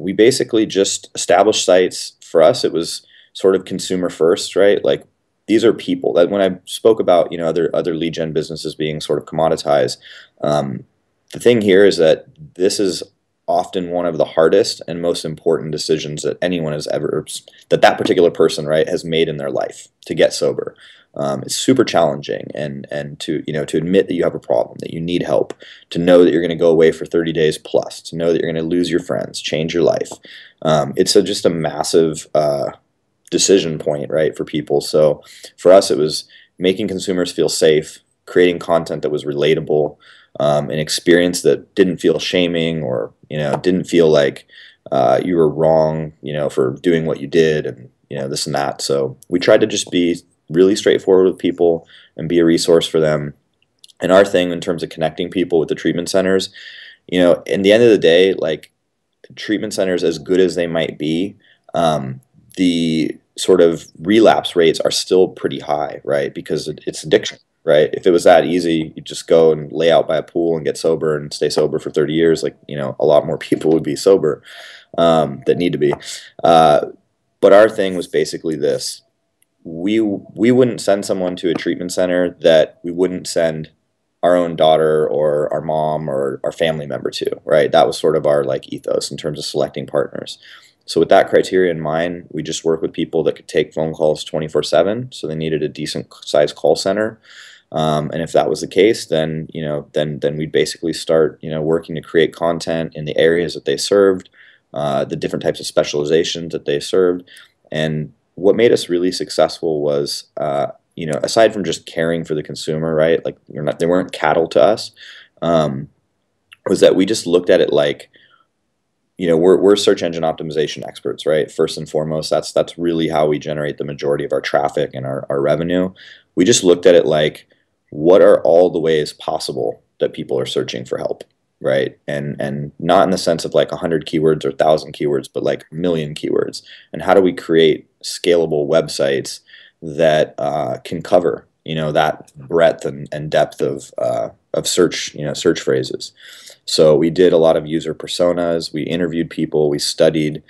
We basically just established sites. For us, it was sort of consumer first, right? Like these are people that when I spoke about, other lead gen businesses being sort of commoditized, um, the thing here is that this is often one of the hardest and most important decisions that anyone has ever, that particular person, right, has made in their life to get sober. It's super challenging, and to admit that you have a problem, that you need help, to know that you're going to go away for 30 days plus, to know that you're going to lose your friends, change your life. Just a massive decision point, right, for people. So for us, it was making consumers feel safe, creating content that was relatable, an experience that didn't feel shaming, or didn't feel like you were wrong, for doing what you did, and this and that. So we tried to just be really straightforward with people and be a resource for them. And our thing in terms of connecting people with the treatment centers, in the end of the day, like treatment centers, as good as they might be, the sort of relapse rates are still pretty high, right? Because it's addiction, right? If it was that easy, you just go and lay out by a pool and get sober and stay sober for 30 years, like, a lot more people would be sober that need to be. But our thing was basically this. We wouldn't send someone to a treatment center that we wouldn't send our own daughter or our mom or our family member to, right? That was sort of our like ethos in terms of selecting partners. So with that criteria in mind, we just work with people that could take phone calls 24/7. So they needed a decent sized call center. And if that was the case, then then we'd basically start working to create content in the areas that they served, the different types of specializations that they served. And what made us really successful was, aside from just caring for the consumer, right? Like they weren't cattle to us. Was that we just looked at it like, we're search engine optimization experts, right? First and foremost, that's really how we generate the majority of our traffic and our revenue. We just looked at it like, what are all the ways possible that people are searching for help, right? And not in the sense of like 100 keywords or 1,000 keywords, but like a million keywords. And how do we create scalable websites that can cover that breadth and depth of search search phrases? So we did a lot of user personas. We interviewed people. We studied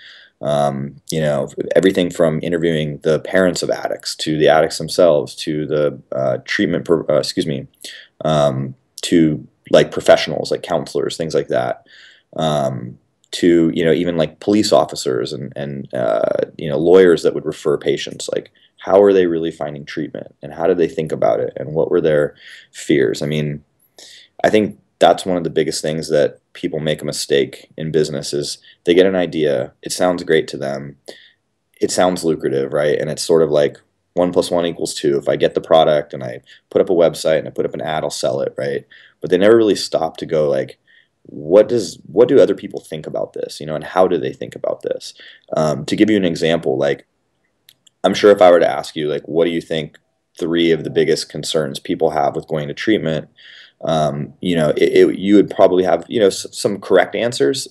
everything from interviewing the parents of addicts to the addicts themselves to the to like professionals like counselors, things like that, to even like police officers and lawyers that would refer patients. Like, how are they really finding treatment, and how did they think about it, and what were their fears? I mean, I think that's one of the biggest things that people make a mistake in business is they get an idea, it sounds great to them, it sounds lucrative, right? And it's sort of like 1 + 1 = 2. If I get the product and I put up a website and I put up an ad, I'll sell it, right? But they never really stop to go like, what do other people think about this, and how do they think about this? To give you an example, like, I'm sure if I were to ask you, like, what do you think 3 of the biggest concerns people have with going to treatment, you would probably have, some correct answers,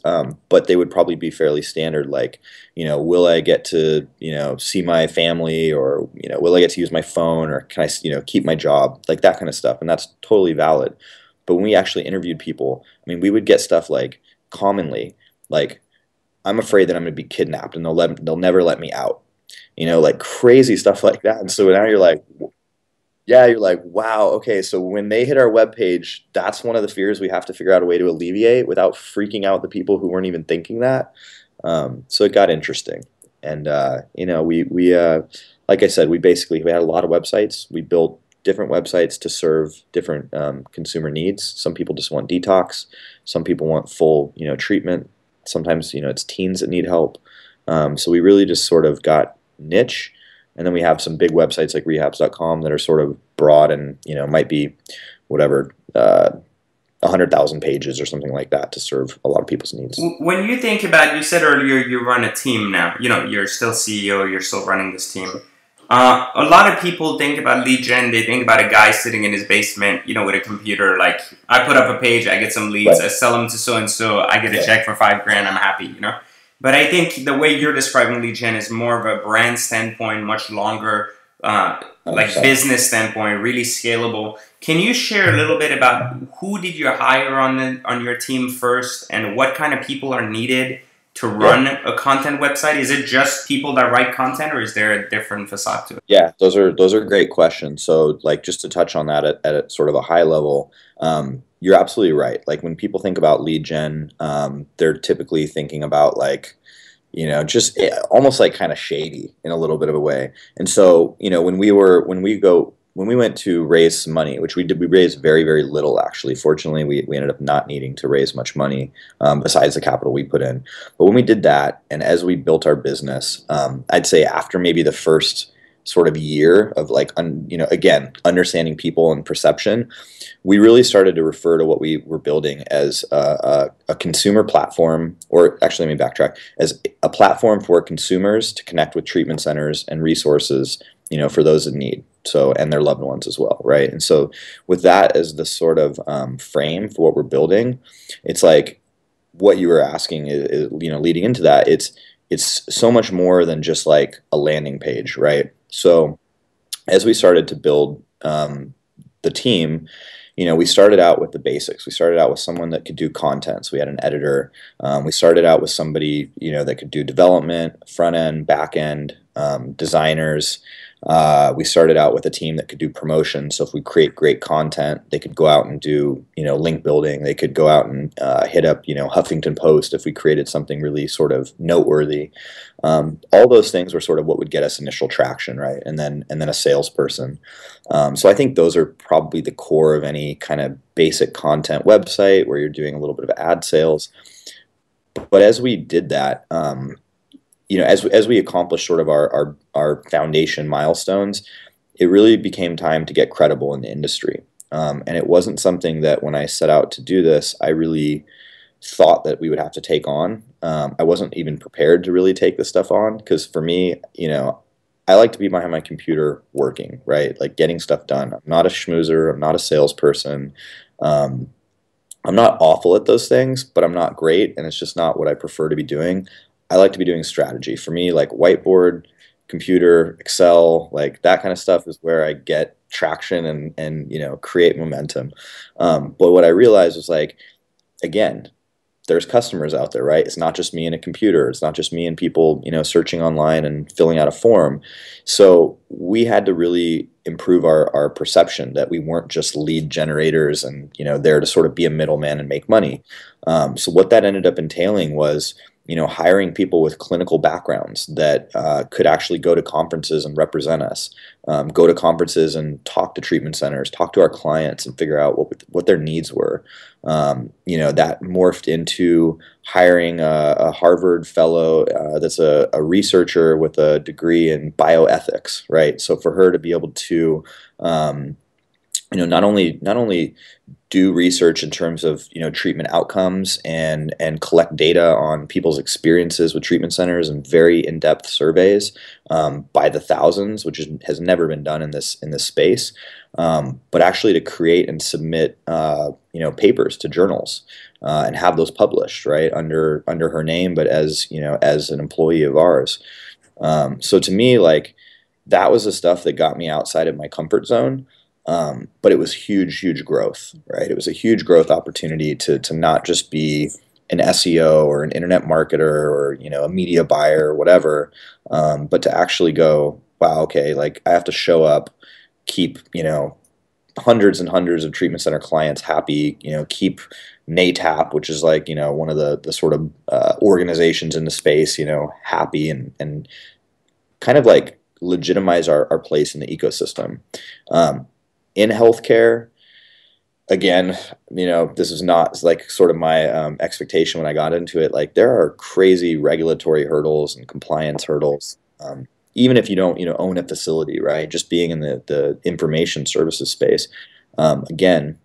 but they would probably be fairly standard, like, will I get to, see my family, or, will I get to use my phone, or can I, keep my job, like that kind of stuff. And that's totally valid. But when we actually interviewed people, I mean, we would get stuff like, commonly, like, I'm afraid that I'm going to be kidnapped and they'll never let me out, like crazy stuff like that. And so now you're like, yeah, you're like, wow, okay, so when they hit our webpage, that's one of the fears we have to figure out a way to alleviate without freaking out the people who weren't even thinking that. So it got interesting. And, like I said, we had a lot of websites. We built different websites to serve different consumer needs. Some people just want detox. Some people want full, treatment. Sometimes, it's teens that need help. So we really just sort of got niche. And then we have some big websites like rehabs.com that are sort of broad and, might be whatever, 100,000 pages or something like that to serve a lot of people's needs. When you think about, you said earlier you run a team now, you're still CEO, you're still running this team. A lot of people think about lead gen, they think about a guy sitting in his basement, with a computer, like, I put up a page, I get some leads, right. I sell them to so-and-so, I get a check for $5 grand, I'm happy, But I think the way you're describing lead gen is more of a brand standpoint, much longer, like business standpoint, really scalable. Can you share a little bit about who did you hire on your team first, and what kind of people are needed to Yeah. run a content website? Is it just people that write content, or is there a different facade to it? Yeah, those are great questions. So, like, just to touch on that at a sort of a high level, you're absolutely right. Like, when people think about lead gen, they're typically thinking about, like, just almost like kind of shady in a little bit of a way. And so, when we went to raise some money, which we did, we raised very, very little actually. Fortunately, we ended up not needing to raise much money besides the capital we put in. But when we did that, and as we built our business, I'd say after maybe the first sort of year of like, again, understanding people and perception, we really started to refer to what we were building as a consumer platform, or actually, let me backtrack, as a platform for consumers to connect with treatment centers and resources, for those in need. So, and their loved ones as well, right? And so, with that as the sort of frame for what we're building, it's like what you were asking is, leading into that, it's so much more than just like a landing page, right? So, as we started to build the team, we started out with the basics. We started out with someone that could do content. So we had an editor. We started out with somebody, that could do development, front end, back end, designers. We started out with a team that could do promotion. So if we create great content, they could go out and do, link building. They could go out and hit up, Huffington Post if we created something really sort of noteworthy. All those things were sort of what would get us initial traction, right? And then a salesperson. So I think those are probably the core of any kind of basic content website where you're doing a little bit of ad sales. But as we did that, as we accomplished sort of our foundation milestones, it really became time to get credible in the industry. And it wasn't something that when I set out to do this, I really thought that we would have to take on. I wasn't even prepared to really take this stuff on because for me, I like to be behind my computer working, right? Like getting stuff done. I'm not a schmoozer. I'm not a salesperson. Um, I'm not awful at those things, but I'm not great, and it's just not what I prefer to be doing. I like to be doing strategy. For me, like whiteboard, computer, Excel, like that kind of stuff is where I get traction and create momentum. But what I realized was like, again, there's customers out there, right? It's not just me and a computer. It's not just me and people, searching online and filling out a form. So we had to really improve our perception that we weren't just lead generators and, there to sort of be a middleman and make money. So what that ended up entailing was, hiring people with clinical backgrounds that could actually go to conferences and represent us, go to conferences and talk to treatment centers, talk to our clients and figure out what their needs were. That morphed into hiring a Harvard fellow that's a researcher with a degree in bioethics, right? So for her to be able to, not only do research in terms of treatment outcomes and collect data on people's experiences with treatment centers and very in-depth surveys by the thousands, which has never been done in this space, but actually to create and submit papers to journals and have those published right under her name, but as an employee of ours. So to me, like that was the stuff that got me outside of my comfort zone. But it was huge, huge growth, right? It was a huge growth opportunity to not just be an SEO or an internet marketer or, a media buyer or whatever, but to actually go, wow, okay, like I have to show up, keep, hundreds and hundreds of treatment center clients happy, keep NATAP, which is like, one of the sort of organizations in the space, happy and kind of like legitimize our place in the ecosystem. In healthcare, again, this is not like sort of my expectation when I got into it. Like there are crazy regulatory hurdles and compliance hurdles, even if you don't, own a facility, right? Just being in the information services space, again,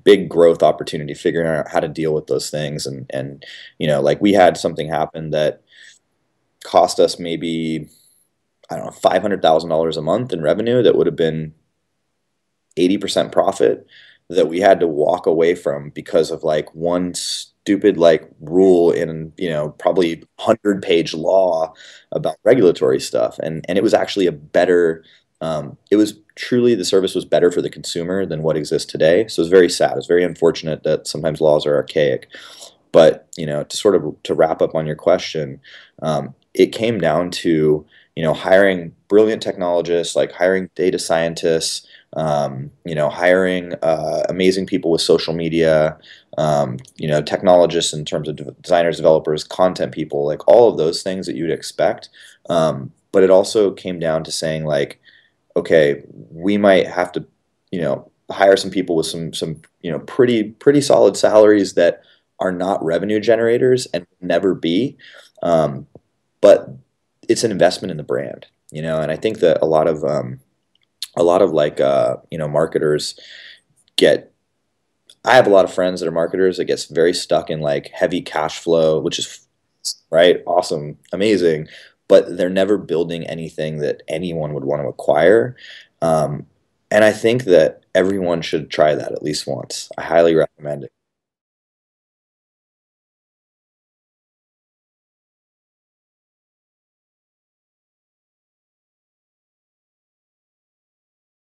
big growth opportunity, figuring out how to deal with those things, and like we had something happen that cost us maybe I don't know $500,000 a month in revenue that would have been 80% profit that we had to walk away from because of like one stupid like rule in probably 100-page law about regulatory stuff, and it was actually a better it was truly the service was better for the consumer than what exists today. So it's very sad. It's very unfortunate that sometimes laws are archaic, But to sort of to wrap up on your question, it came down to hiring brilliant technologists, like hiring data scientists, hiring amazing people with social media, technologists in terms of designers, developers, content people, like all of those things that you'd expect. But it also came down to saying like, okay, we might have to, hire some people with some pretty solid salaries that are not revenue generators and never be, um, but it's an investment in the brand, and I think that a lot of like marketers get. I have a lot of friends that are marketers that gets very stuck in like heavy cash flow, which is right, awesome, amazing, but they're never building anything that anyone would want to acquire. Um, and I think that everyone should try that at least once. I highly recommend it.